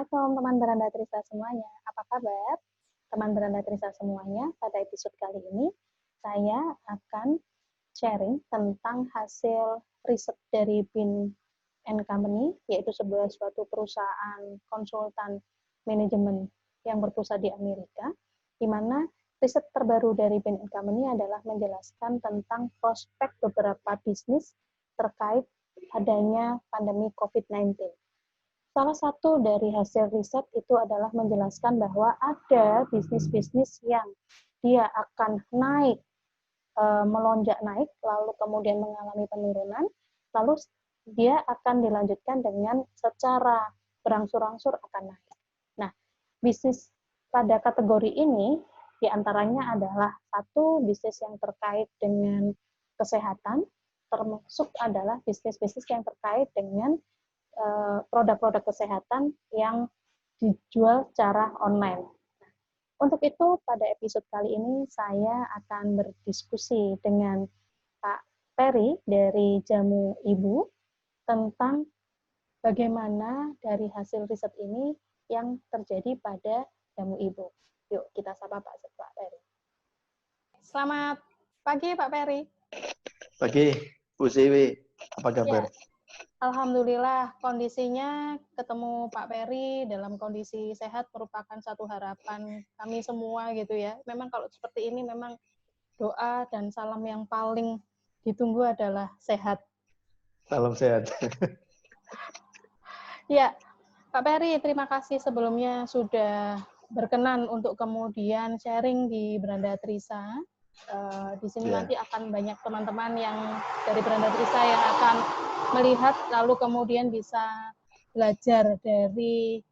Assalamualaikum teman Beranda Trisa semuanya. Apa kabar? Teman Beranda Trisa semuanya, pada episode kali ini saya akan sharing tentang hasil riset dari Bain & Company, yaitu suatu perusahaan konsultan manajemen yang berpusat di Amerika, di mana riset terbaru dari Bain & Company adalah menjelaskan tentang prospek beberapa bisnis terkait adanya pandemi COVID-19. Salah satu dari hasil riset itu adalah menjelaskan bahwa ada bisnis-bisnis yang dia akan naik, melonjak naik, lalu kemudian mengalami penurunan, lalu dia akan dilanjutkan dengan secara berangsur-angsur akan naik. Nah, bisnis pada kategori ini diantaranya adalah satu bisnis yang terkait dengan kesehatan, termasuk adalah bisnis-bisnis yang terkait dengan produk-produk kesehatan yang dijual secara online. Untuk itu, pada episode kali ini saya akan berdiskusi dengan Pak Perry dari Jamu Ibu tentang bagaimana dari hasil riset ini yang terjadi pada Jamu Ibu. Yuk, kita sapa Pak Perry. Selamat pagi, Pak Perry. Pagi, Bu Siwi. Apa kabar? Ya. Alhamdulillah, kondisinya ketemu Pak Perry dalam kondisi sehat merupakan satu harapan kami semua gitu ya. Memang kalau seperti ini memang doa dan salam yang paling ditunggu adalah sehat. Salam sehat. Ya, Pak Perry, terima kasih sebelumnya sudah berkenan untuk kemudian sharing di Beranda Trisa. Di sini nanti akan banyak teman-teman yang dari Beranda Trisa yang akan melihat lalu kemudian bisa belajar dari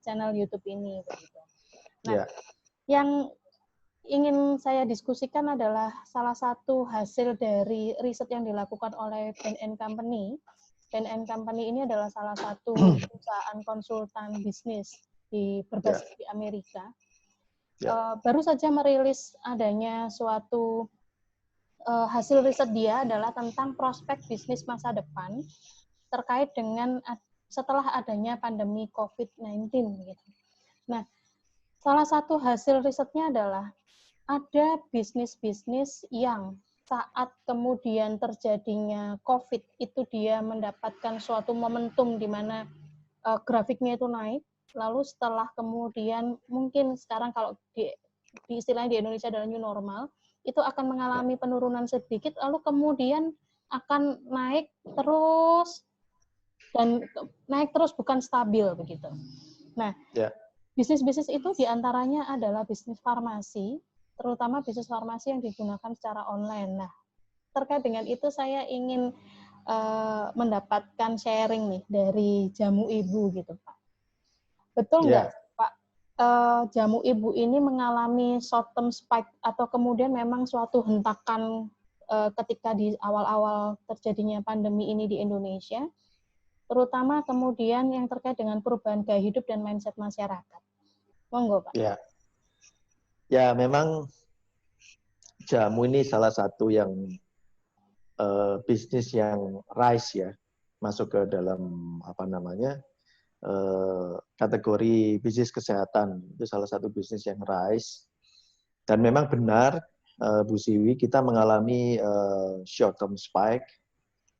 channel YouTube ini begitu. Nah, yang ingin saya diskusikan adalah salah satu hasil dari riset yang dilakukan oleh Bain & Company. Bain & Company ini adalah salah satu perusahaan konsultan bisnis berbasis di Amerika. Baru saja merilis adanya suatu hasil riset dia adalah tentang prospek bisnis masa depan terkait dengan setelah adanya pandemi COVID-19. Gitu. Nah, salah satu hasil risetnya adalah ada bisnis-bisnis yang saat kemudian terjadinya COVID itu dia mendapatkan suatu momentum di mana grafiknya itu naik, lalu setelah kemudian mungkin sekarang kalau di istilahnya di Indonesia adalah new normal, itu akan mengalami penurunan sedikit, lalu kemudian akan naik terus dan naik terus bukan stabil begitu. Nah, bisnis-bisnis itu diantaranya adalah bisnis farmasi, terutama bisnis farmasi yang digunakan secara online. Nah, terkait dengan itu saya ingin mendapatkan sharing nih dari Jamu Ibu gitu, Pak. Betul nggak, Pak? Jamu Ibu ini mengalami short term spike atau kemudian memang suatu hentakan ketika di awal-awal terjadinya pandemi ini di Indonesia, terutama kemudian yang terkait dengan perubahan gaya hidup dan mindset masyarakat. Monggo, Pak. Ya, memang Jamu ini salah satu yang bisnis yang rise ya, masuk ke dalam kategori bisnis kesehatan. Itu salah satu bisnis yang rise. Dan memang benar, Bu Siwi, kita mengalami short term spike.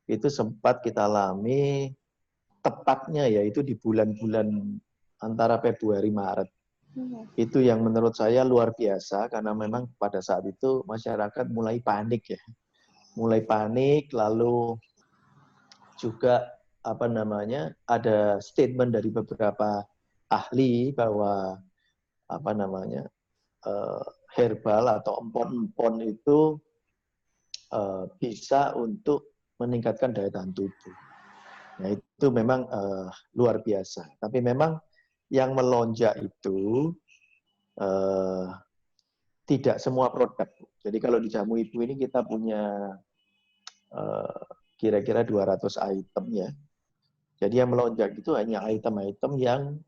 Itu sempat kita alami tepatnya yaitu di bulan-bulan antara Februari Maret. Itu yang menurut saya luar biasa karena memang pada saat itu masyarakat mulai panik ya. Mulai panik, lalu juga ada statement dari beberapa ahli bahwa herbal atau empon-empon itu bisa untuk meningkatkan daya tahan tubuh. Nah, itu memang luar biasa. Tapi memang yang melonjak itu tidak semua produk. Jadi kalau di Jamu Ibu ini kita punya kira-kira 200 item ya. Jadi yang melonjak itu hanya item-item yang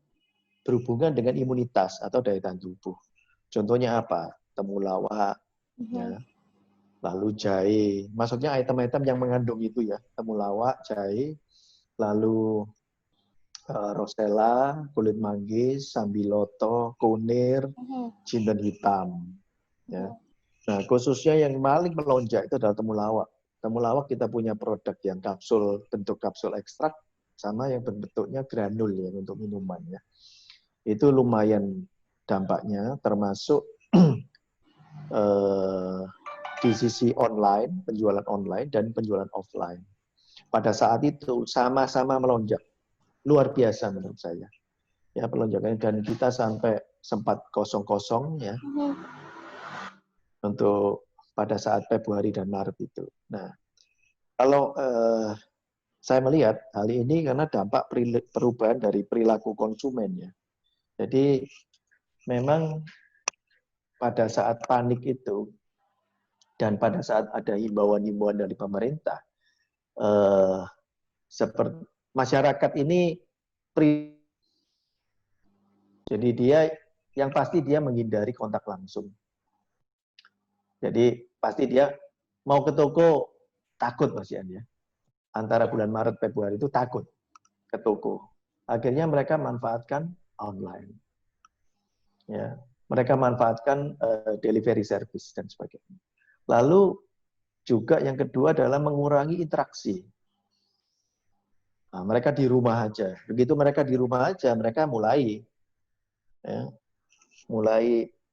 berhubungan dengan imunitas atau daya tahan tubuh. Contohnya apa? Temulawak, ya. Lalu jahe. Maksudnya item-item yang mengandung itu ya. Temulawak, jahe, lalu rosella, kulit manggis, sambiloto, kunir, jinten hitam. Ya. Nah, khususnya yang paling melonjak itu adalah temulawak. Temulawak kita punya produk yang kapsul, bentuk kapsul ekstrak, sama yang bentuknya granul ya untuk minuman ya. Itu lumayan dampaknya, termasuk di sisi online, penjualan online dan penjualan offline. Pada saat itu sama-sama melonjak, luar biasa menurut saya. Ya pelonjakannya, dan kita sampai sempat kosong-kosong ya untuk pada saat Februari dan Maret itu. Nah, kalau saya melihat hal ini karena dampak perubahan dari perilaku konsumen ya. Jadi memang pada saat panik itu dan pada saat ada himbauan-himbauan dari pemerintah, seperti masyarakat ini jadi dia yang pasti dia menghindari kontak langsung. Jadi pasti dia mau ke toko takut Mas Ian ya. Antara bulan Maret Februari itu takut ke toko. Akhirnya mereka manfaatkan online. Ya, mereka manfaatkan delivery service dan sebagainya. Lalu juga yang kedua adalah mengurangi interaksi. Nah, mereka di rumah aja. Begitu mereka di rumah aja, mereka mulai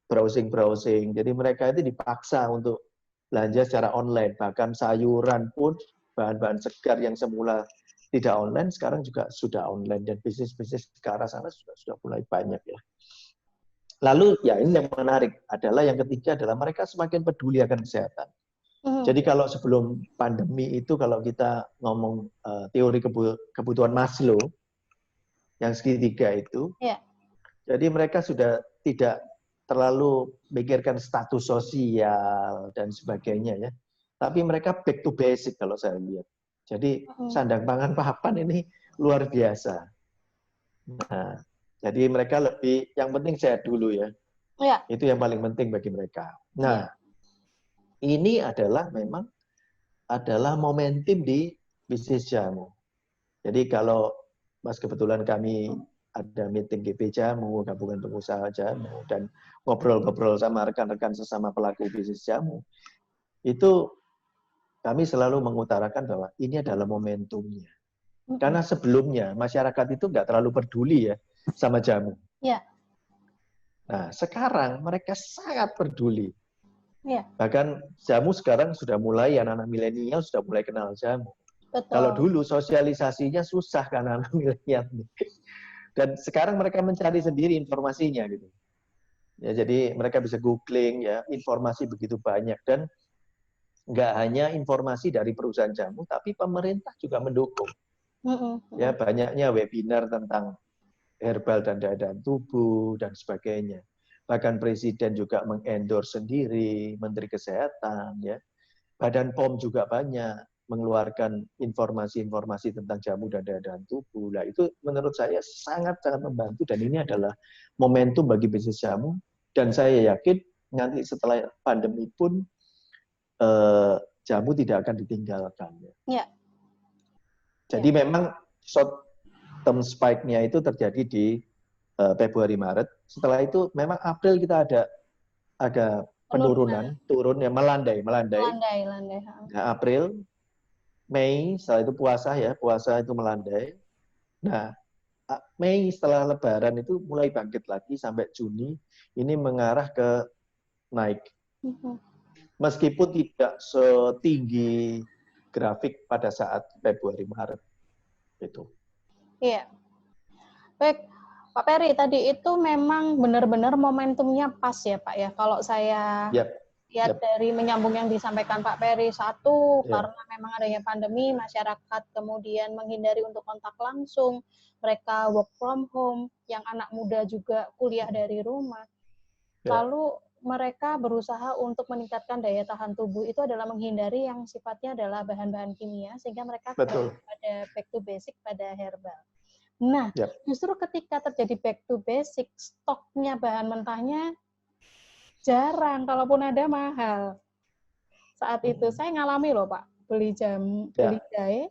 browsing. Jadi mereka itu dipaksa untuk belanja secara online. Bahkan sayuran pun, bahan-bahan segar yang semula tidak online, sekarang juga sudah online. Dan bisnis-bisnis ke arah sana sudah mulai banyak ya. Lalu ya ini yang menarik adalah yang ketiga adalah mereka semakin peduli akan kesehatan. Jadi kalau sebelum pandemi itu kalau kita ngomong teori kebutuhan Maslow yang segitiga itu, jadi mereka sudah tidak terlalu memikirkan status sosial dan sebagainya ya. Tapi mereka back to basic kalau saya lihat. Jadi sandang pangan papan ini luar biasa. Nah, jadi mereka lebih, yang penting sehat dulu ya. Itu yang paling penting bagi mereka. Nah, ini adalah memang adalah momentum di bisnis jamu. Jadi kalau Mas kebetulan kami ada meeting GP Jamu, gabungan pengusaha jamu, dan ngobrol-ngobrol sama rekan-rekan sesama pelaku bisnis jamu, itu kami selalu mengutarakan bahwa ini adalah momentumnya. Karena sebelumnya masyarakat itu nggak terlalu peduli ya sama jamu. Nah, sekarang mereka sangat peduli. Bahkan jamu sekarang sudah mulai, anak-anak milenial sudah mulai kenal jamu. Betul. Kalau dulu sosialisasinya susah kan anak milenial. Dan sekarang mereka mencari sendiri informasinya gitu. Ya, jadi mereka bisa googling ya, informasi begitu banyak, dan nggak hanya informasi dari perusahaan jamu, tapi pemerintah juga mendukung. Ya, banyaknya webinar tentang herbal dan daya tubuh dan sebagainya. Bahkan presiden juga mengendorse sendiri, Menteri Kesehatan ya. Badan POM juga banyak mengeluarkan informasi-informasi tentang jamu dan daya tubuh. Nah, itu menurut saya sangat-sangat membantu, dan ini adalah momentum bagi bisnis jamu, dan saya yakin nanti setelah pandemi pun jamu tidak akan ditinggalkan. Jadi memang short term spike-nya itu terjadi di Februari Maret. Setelah itu memang April kita ada penurunan, turun yang melandai. Nah, April, Mei, setelah itu puasa itu melandai. Nah, Mei setelah Lebaran itu mulai bangkit lagi sampai Juni, ini mengarah ke naik. Meskipun tidak setinggi grafik pada saat Februari Maret itu. Iya. Baik, Pak Peri, tadi itu memang benar-benar momentumnya pas ya Pak ya. Kalau saya lihat dari menyambung yang disampaikan Pak Peri, satu, karena memang adanya pandemi, masyarakat kemudian menghindari untuk kontak langsung, mereka work from home, yang anak muda juga kuliah dari rumah. Lalu mereka berusaha untuk meningkatkan daya tahan tubuh, itu adalah menghindari yang sifatnya adalah bahan-bahan kimia, sehingga mereka pada back to basic pada herbal. Nah, justru ketika terjadi back to basic, stoknya bahan mentahnya jarang, kalaupun ada mahal. Saat itu saya ngalami loh Pak, beli jahe,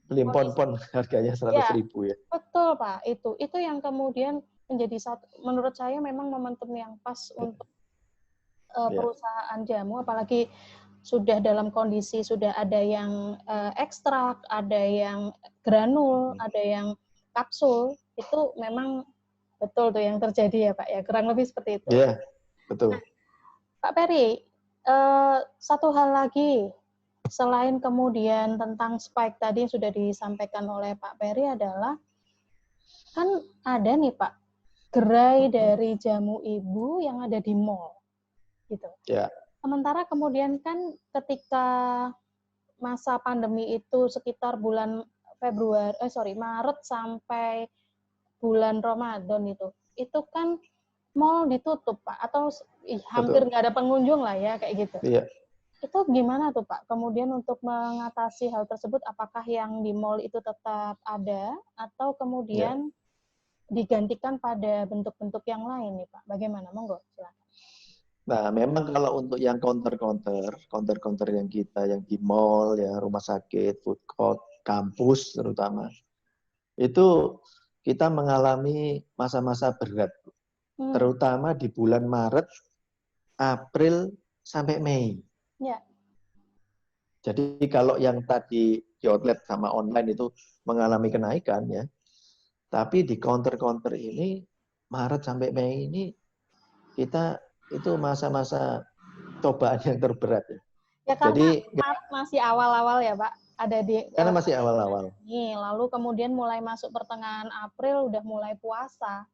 beli kondisi. pon-pon harganya 100.000 ya. Betul Pak, itu yang kemudian menjadi satu, menurut saya memang momentum yang pas untuk perusahaan jamu, apalagi sudah dalam kondisi sudah ada yang ekstrak, ada yang granul, ada yang kapsul, itu memang betul tuh yang terjadi ya Pak ya, kurang lebih seperti itu. Iya, betul. Nah, Pak Peri, satu hal lagi selain kemudian tentang spike tadi yang sudah disampaikan oleh Pak Peri adalah kan ada nih Pak gerai dari jamu ibu yang ada di mall gitu. Ya. Sementara kemudian kan ketika masa pandemi itu sekitar bulan Maret sampai bulan Ramadan itu kan mall ditutup Pak, atau hampir nggak ada pengunjung lah ya kayak gitu. Iya. Itu gimana tuh Pak? Kemudian untuk mengatasi hal tersebut, apakah yang di mall itu tetap ada atau kemudian digantikan pada bentuk-bentuk yang lain nih Pak? Bagaimana? Monggo silakan. Nah, memang kalau untuk yang counter-counter yang kita yang di mall, ya rumah sakit, food court, kampus terutama, itu kita mengalami masa-masa berat, terutama di bulan Maret, April sampai Mei. Ya. Jadi kalau yang tadi di outlet sama online itu mengalami kenaikan ya, tapi di counter-counter ini Maret sampai Mei ini kita itu masa-masa cobaan yang terberat ya. Ya karena masih awal-awal ya Pak, ada di karena masih awal-awal. Lalu kemudian mulai masuk pertengahan April udah mulai puasa.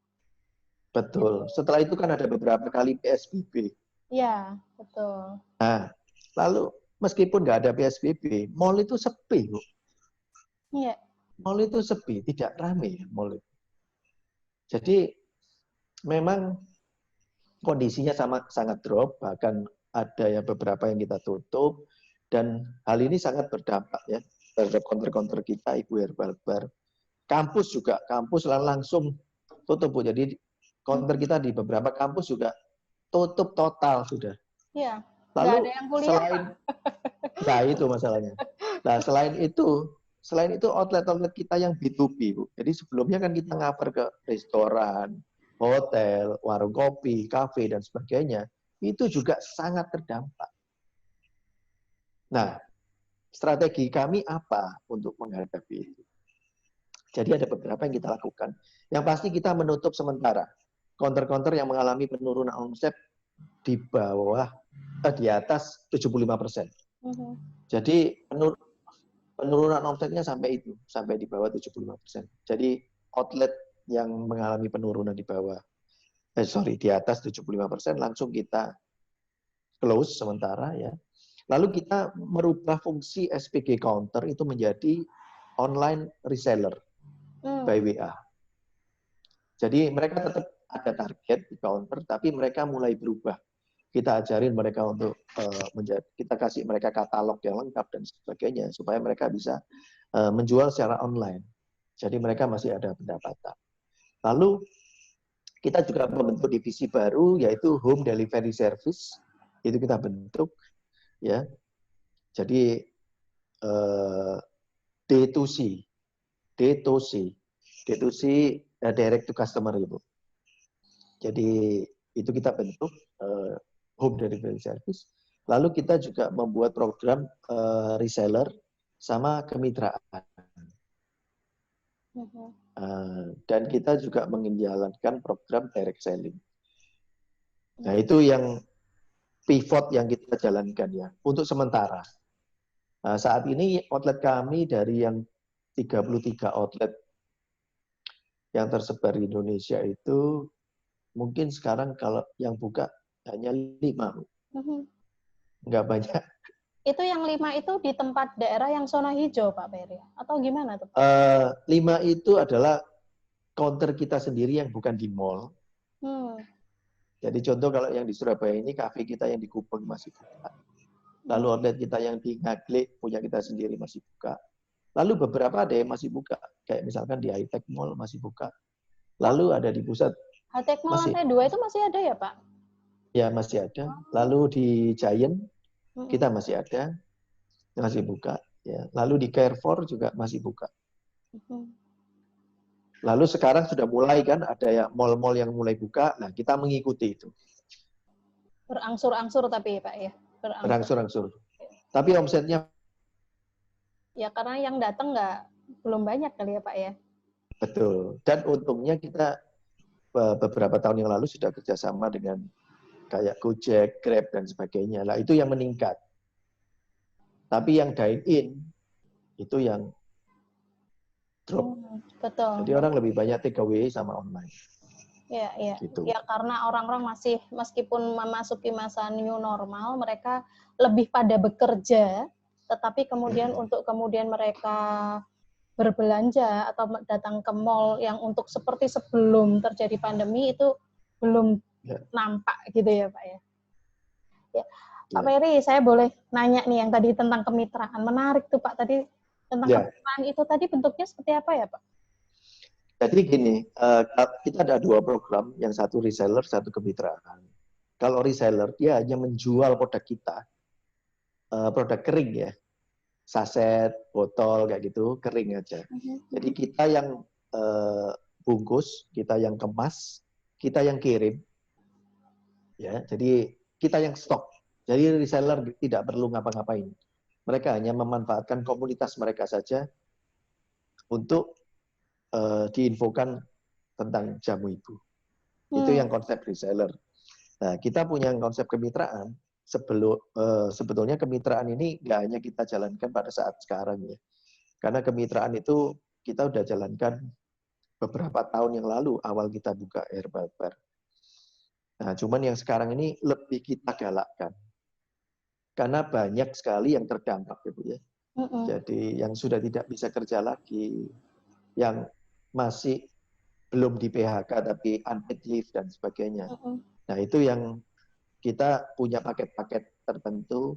Betul. Setelah itu kan ada beberapa kali PSBB. Iya, betul. Nah, lalu meskipun nggak ada PSBB, mall itu sepi, Bu. Iya. Mall itu sepi, tidak ramai mall itu. Jadi memang kondisinya sangat drop, bahkan ada ya beberapa yang kita tutup, dan hal ini sangat berdampak ya terhadap counter-counter kita, Ibu Herbal Bar. Kampus juga, kampus langsung tutup, Bu. Jadi counter kita di beberapa kampus juga tutup total sudah. Iya. Lalu ada yang kuliah, nah itu masalahnya. Nah selain itu outlet-outlet kita yang B2B, Bu. Jadi sebelumnya kan kita ngaper ke restoran, hotel, warung kopi, kafe, dan sebagainya, itu juga sangat terdampak. Nah, strategi kami apa untuk menghadapi itu? Jadi ada beberapa yang kita lakukan. Yang pasti kita menutup sementara counter-counter yang mengalami penurunan omset di atas 75%. Jadi penurunan omsetnya sampai di bawah 75%. Jadi outlet yang mengalami penurunan di atas 75% langsung kita close sementara ya. Lalu kita merubah fungsi SPG counter itu menjadi online reseller by WA. Jadi mereka tetap ada target di counter, tapi mereka mulai berubah. Kita ajarin mereka untuk kita kasih mereka katalog yang lengkap dan sebagainya supaya mereka bisa menjual secara online. Jadi mereka masih ada pendapatan. Lalu kita juga membentuk divisi baru yaitu home delivery service. Itu kita bentuk ya. Jadi D2C, direct to customer Ibu. Jadi itu kita bentuk home delivery service. Lalu kita juga membuat program reseller sama kemitraan. Dan kita juga menjalankan program direct selling. Nah itu yang pivot yang kita jalankan ya untuk sementara. Nah, saat ini outlet kami dari yang 33 outlet yang tersebar di Indonesia itu mungkin sekarang kalau yang buka hanya 5. Nggak banyak. Itu yang 5 itu di tempat daerah yang zona hijau, Pak Peri? Atau gimana tuh? 5 itu adalah counter kita sendiri yang bukan di mall. Jadi contoh kalau yang di Surabaya ini, kafe kita yang di Gubeng masih buka. Lalu outlet kita yang di Ngaglik punya kita sendiri masih buka. Lalu beberapa ada yang masih buka. Kayak misalkan di High-Tech Mall masih buka. Lalu ada di pusat. High-Tech Mall lantai 2 itu masih ada ya, Pak? Ya, masih ada. Lalu di Giant, kita masih ada. Masih buka. Ya, lalu di Carrefour juga masih buka. Mhm. Lalu sekarang sudah mulai kan ada ya mall-mall yang mulai buka. Nah, kita mengikuti itu. Berangsur-angsur tapi Pak ya, berangsur. Berangsur-angsur. Tapi omsetnya Ya karena yang datang belum banyak kali ya Pak ya. betul. Dan untungnya kita beberapa tahun yang lalu sudah kerjasama dengan kayak Gojek, Grab, dan sebagainya. Lah itu yang meningkat. Tapi yang dine-in itu yang drop. Betul. Jadi orang lebih banyak take away sama online. Ya, ya. Gitu. Ya karena orang-orang masih meskipun memasuki masa new normal, mereka lebih pada bekerja, tetapi kemudian untuk kemudian mereka berbelanja atau datang ke mall yang untuk seperti sebelum terjadi pandemi itu belum nampak gitu ya Pak ya. Ya. Pak Ferry, saya boleh nanya nih yang tadi tentang kemitraan. Menarik tuh Pak tadi tentang kemitraan itu tadi bentuknya seperti apa ya Pak? Jadi gini, kita ada 2 program, yang satu reseller, satu kemitraan. Kalau reseller, dia hanya menjual produk kita, produk kering ya, saset, botol, kayak gitu, kering aja. Jadi kita yang bungkus, kita yang kemas, kita yang kirim. Ya, jadi kita yang stok. Jadi reseller tidak perlu ngapa-ngapain. Mereka hanya memanfaatkan komunitas mereka saja untuk diinfokan tentang jamu ibu. Itu yang konsep reseller. Nah, kita punya konsep kemitraan. Sebetulnya kemitraan ini nggak hanya kita jalankan pada saat sekarang ya. Karena kemitraan itu kita udah jalankan beberapa tahun yang lalu awal kita buka Herbal Bar. Nah, cuman yang sekarang ini lebih kita galakkan. Karena banyak sekali yang terdampak ya Bu ya. Jadi yang sudah tidak bisa kerja lagi, yang masih belum di PHK tapi unpaid leave dan sebagainya. Nah itu yang kita punya paket-paket tertentu.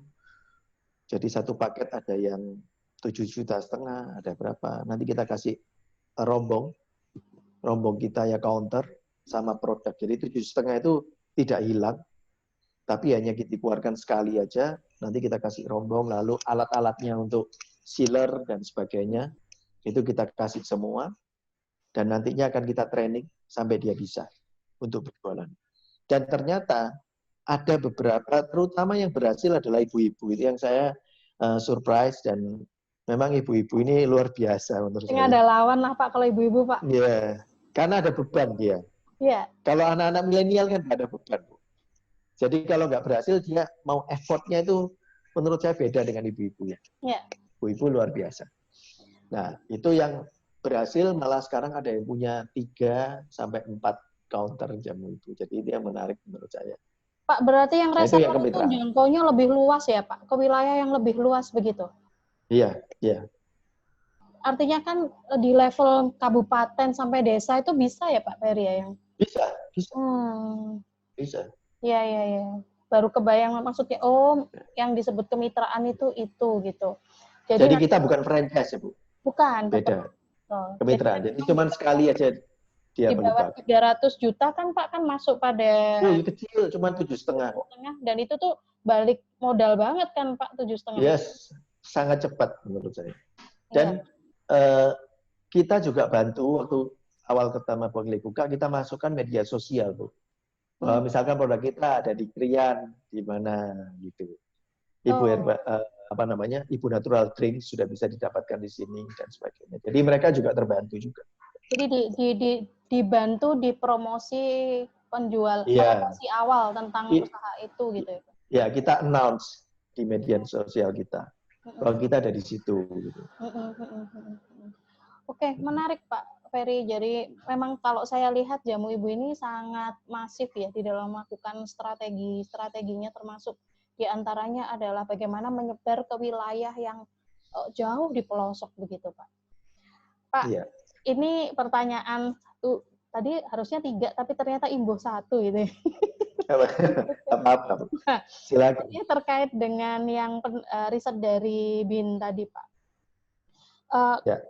Jadi satu paket ada yang 7,5 juta, ada berapa. Nanti kita kasih rombong kita ya counter sama produk. Jadi 7,5 itu tidak hilang, tapi hanya kita keluarkan sekali aja. Nanti kita kasih rombong, lalu alat-alatnya untuk sealer dan sebagainya, itu kita kasih semua. Dan nantinya akan kita training sampai dia bisa untuk berjualan. Dan ternyata ada beberapa, terutama yang berhasil adalah ibu-ibu. Itu yang saya surprise, dan memang ibu-ibu ini luar biasa menurut saya. Ini ada lawan lah Pak kalau ibu-ibu Pak. Iya, karena ada beban dia. Iya. Kalau anak-anak milenial kan nggak ada beban. Jadi kalau nggak berhasil, dia mau effortnya itu menurut saya beda dengan ibu-ibu ya. Iya. Ibu-ibu luar biasa. Nah, itu yang berhasil malah sekarang ada yang punya 3 sampai 4 counter jamu ibu. Jadi itu yang menarik menurut saya. Pak, berarti yang reseller itu kemitraan. jangkaunya lebih luas ya Pak? Ke wilayah yang lebih luas begitu? Iya, iya. Artinya kan di level kabupaten sampai desa itu bisa ya Pak Ferry ya? Bisa, bisa. Bisa. Iya, iya, iya. Baru kebayang maksudnya, oh yang disebut kemitraan itu gitu. Jadi kita bukan franchise ya Bu? Bukan. Beda. Betul. Kemitraan. Jadi cuma sekali aja dia di bawah 300 juta kan Pak kan masuk pada kecil, cuma 7,5. Dan itu tuh balik modal banget kan Pak 7,5. Yes, sangat cepat menurut saya. Dan kita juga bantu waktu awal pertama Bang buka, kita masukkan media sosial Bu. Misalkan produk kita ada di Krian, di mana gitu. Ibu Ibu Natural Drink sudah bisa didapatkan di sini dan sebagainya. Jadi mereka juga terbantu juga. Jadi dibantu di promosi promosi awal tentang usaha itu gitu ya. Ya, kita announce di media sosial kita. Kalau kita ada di situ gitu. Oke, menarik Pak Ferry. Jadi memang kalau saya lihat jamu ibu ini sangat masif ya di dalam melakukan strateginya, termasuk diantaranya adalah bagaimana menyebar ke wilayah yang jauh di pelosok begitu Pak. Pak, ini pertanyaan tadi harusnya 3 tapi ternyata imbuh 1 gitu ya. Apa-apa. Silakan. Ini terkait dengan yang riset dari BIN tadi Pak.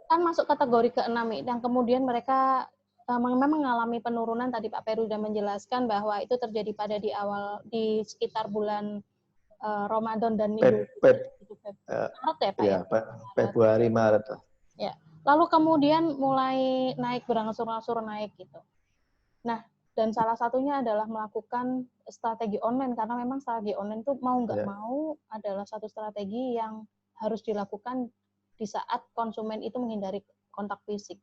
Kan masuk kategori ke-6 yang kemudian mereka memang mengalami penurunan. Tadi Pak Peru sudah menjelaskan bahwa itu terjadi pada di sekitar bulan Ramadan dan Idul Fitri itu Maret ya Pak ya? Februari Maret. Ya. Lalu kemudian mulai naik berangsur-angsur naik gitu. Nah, dan salah satunya adalah melakukan strategi online karena memang strategi online itu mau nggak mau adalah satu strategi yang harus dilakukan di saat konsumen itu menghindari kontak fisik.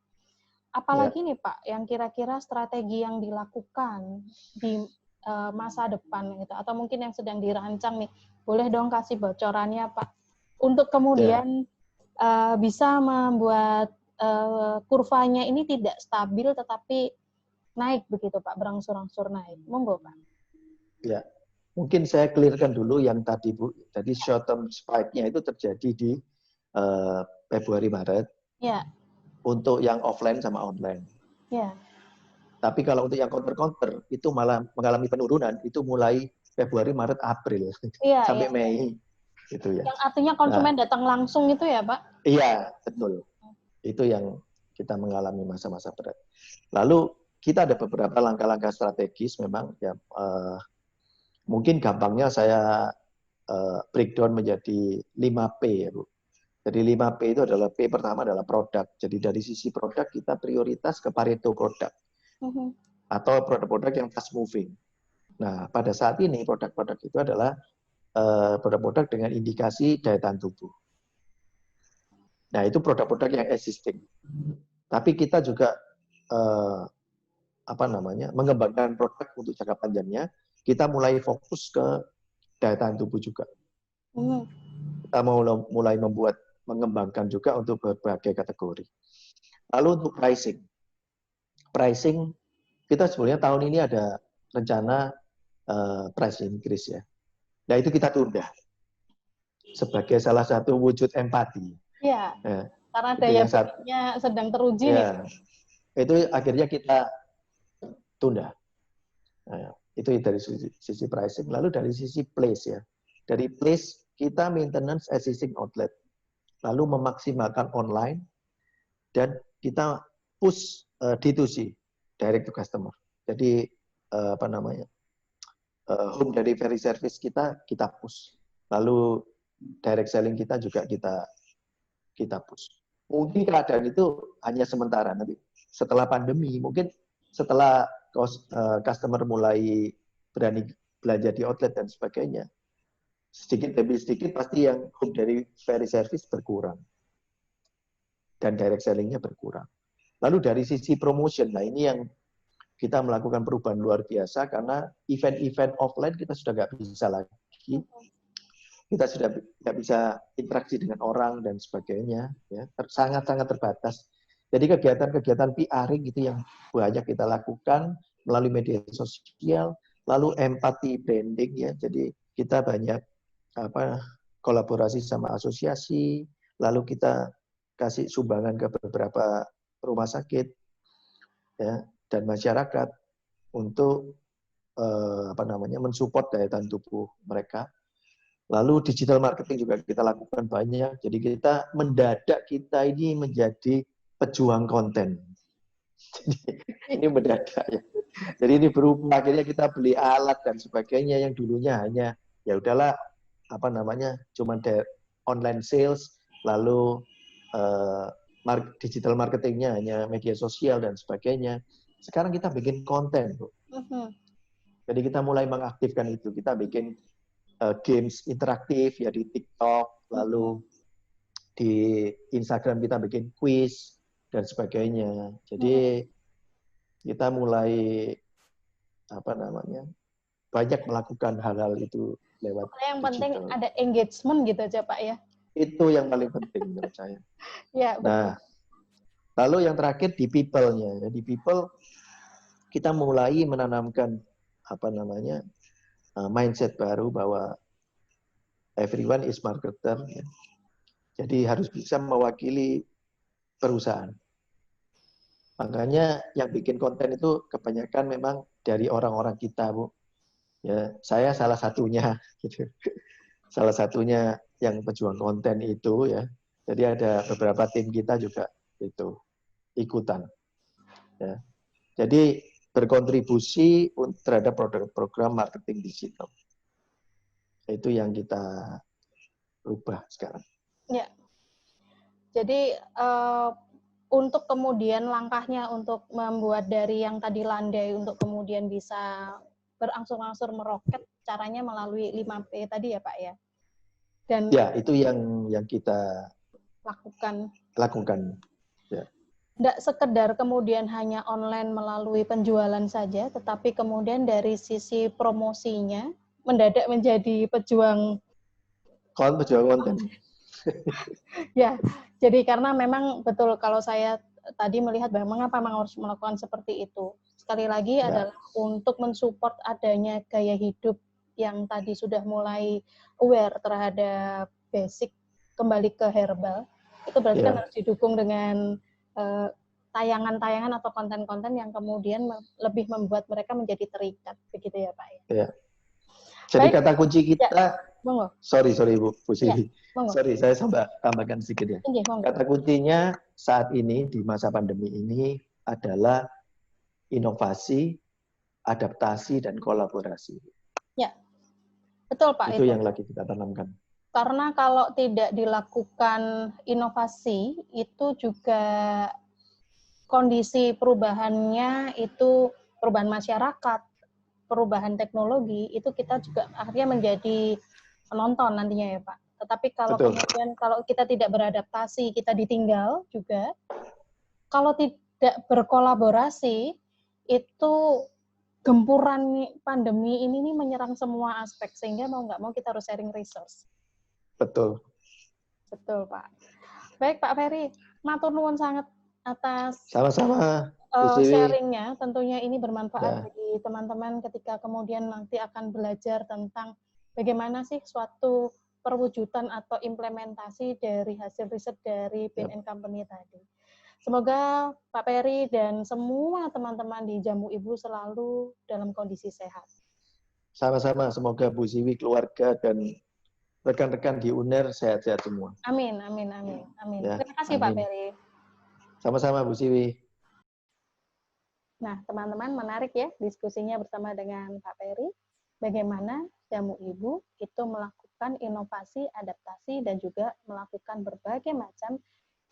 Apalagi nih Pak, yang kira-kira strategi yang dilakukan di masa depan gitu, atau mungkin yang sedang dirancang nih, boleh dong kasih bocorannya Pak, untuk kemudian bisa membuat kurvanya ini tidak stabil tetapi naik begitu Pak, berangsur-angsur naik. Monggo Pak. Ya, mungkin saya clearkan dulu yang tadi Bu, tadi short term spike-nya itu terjadi di Februari Maret. Ya. Untuk yang offline sama online. Ya. Tapi kalau untuk yang counter-counter itu malah mengalami penurunan itu mulai Februari, Maret, April sampai Mei. Gitu ya. Yang artinya konsumen datang langsung itu ya, Pak? Iya, betul. Itu yang kita mengalami masa-masa berat. Lalu kita ada beberapa langkah-langkah strategis memang ya mungkin gampangnya saya breakdown menjadi 5P ya, Bu. Jadi 5P itu adalah P pertama adalah produk. Jadi dari sisi produk kita prioritas ke Pareto produk. Atau produk-produk yang fast moving. Nah, pada saat ini produk-produk itu adalah produk-produk dengan indikasi daya tahan tubuh. Nah, itu produk-produk yang existing. Tapi kita juga mengembangkan produk untuk jangka panjangnya. Kita mulai fokus ke daya tahan tubuh juga. Kita mulai mengembangkan juga untuk berbagai kategori. Lalu untuk pricing. Pricing, kita sebenarnya tahun ini ada rencana price increase ya. Nah itu kita tunda. Sebagai salah satu wujud empati. Iya, karena daya belinya sedang teruji nih. Itu akhirnya kita tunda. Nah, itu dari sisi pricing. Lalu dari sisi place ya. Dari place, kita maintenance existing outlet. Lalu memaksimalkan online, dan kita push D2C, direct to customer. Jadi home delivery service kita push. Lalu direct selling kita juga kita push. Mungkin keadaan itu hanya sementara, nanti setelah pandemi, mungkin setelah customer mulai berani belanja di outlet dan sebagainya, sedikit demi sedikit pasti yang home delivery service berkurang. Dan direct selling-nya berkurang. Lalu dari sisi promotion, nah ini yang kita melakukan perubahan luar biasa karena event-event offline kita sudah nggak bisa lagi. Kita sudah nggak bisa interaksi dengan orang dan sebagainya, ya, sangat-sangat terbatas. Jadi kegiatan-kegiatan PR-ing itu yang banyak kita lakukan melalui media sosial, lalu empathy branding ya. Jadi kita banyak kolaborasi sama asosiasi, lalu kita kasih sumbangan ke beberapa rumah sakit ya dan masyarakat untuk mensupport daya tahan tubuh mereka. Lalu digital marketing juga kita lakukan banyak. Jadi kita mendadak kita ini menjadi pejuang konten. Jadi ini mendadak ya. Jadi ini berubah, akhirnya kita beli alat dan sebagainya yang dulunya hanya ya udahlah cuma online sales, lalu digital marketingnya hanya media sosial dan sebagainya. Sekarang kita bikin konten, Bu. Jadi kita mulai mengaktifkan itu. Kita bikin games interaktif ya di TikTok, lalu di Instagram kita bikin quiz dan sebagainya. Jadi kita mulai banyak melakukan hal-hal itu lewat yang digital. Penting ada engagement gitu aja Pak ya. Itu yang paling penting menurut saya. Ya, betul. Nah, lalu yang terakhir di people-nya. Di people kita mulai menanamkan mindset baru bahwa everyone is marketer. Ya. Jadi harus bisa mewakili perusahaan. Makanya yang bikin konten itu kebanyakan memang dari orang-orang kita, Bu. Ya, saya salah satunya gitu. Salah satunya yang pejuang konten itu ya. Jadi ada beberapa tim kita juga itu ikutan. Ya. Jadi berkontribusi terhadap program marketing digital. Itu yang kita rubah sekarang. Ya. Jadi untuk kemudian langkahnya untuk membuat dari yang tadi landai untuk kemudian bisa berangsur-angsur meroket, caranya melalui 5P tadi ya Pak ya. Dan ya, itu yang kita lakukan. Ya. Tidak sekedar kemudian hanya online melalui penjualan saja, tetapi kemudian dari sisi promosinya mendadak menjadi pejuang konten. Ya, jadi karena memang betul kalau saya tadi melihat mengapa harus melakukan seperti itu. Sekali lagi adalah untuk mensupport adanya gaya hidup yang tadi sudah mulai aware terhadap basic kembali ke herbal. Itu berarti kan harus didukung dengan tayangan-tayangan atau konten-konten yang kemudian lebih membuat mereka menjadi terikat, begitu ya Pak ya. Ya. Jadi baik, kata kunci kita, monggo. sorry Bu Siwi, monggo. sorry saya tambahkan sedikit ya. Kata kuncinya saat ini di masa pandemi ini adalah inovasi, adaptasi dan kolaborasi. Ya, betul Pak. Itu yang lagi kita tanamkan. Karena kalau tidak dilakukan inovasi, itu juga kondisi perubahannya itu perubahan masyarakat, perubahan teknologi, itu kita juga akhirnya menjadi penonton nantinya ya Pak. Tetapi kalau kemudian kalau kita tidak beradaptasi, kita ditinggal juga. Kalau tidak berkolaborasi, itu gempuran pandemi ini menyerang semua aspek, sehingga mau nggak mau kita harus sharing resource. Betul. Betul, Pak. Baik, Pak Ferry. Matur nuwun sangat atas sama-sama sharingnya. Tentunya ini bermanfaat bagi teman-teman ketika kemudian nanti akan belajar tentang bagaimana sih suatu perwujudan atau implementasi dari hasil riset dari Bain & Company tadi. Semoga Pak Ferry dan semua teman-teman di Jamu Ibu selalu dalam kondisi sehat. Sama-sama, semoga Bu Siwi, keluarga, dan rekan-rekan di UNER sehat-sehat semua. Amin. Ya, terima kasih Pak Ferry. Sama-sama Bu Siwi. Nah, teman-teman, menarik ya diskusinya bersama dengan Pak Ferry. Bagaimana Jamu Ibu itu melakukan inovasi, adaptasi, dan juga melakukan berbagai macam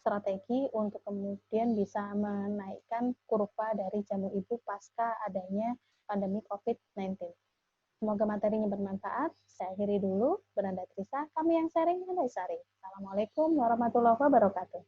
strategi untuk kemudian bisa menaikkan kurva dari Jamu Ibu pasca adanya pandemi COVID-19. Semoga materinya bermanfaat. Saya akhiri dulu. Beranda Trisa, kami yang sharing, Anda sharing. Assalamualaikum warahmatullahi wabarakatuh.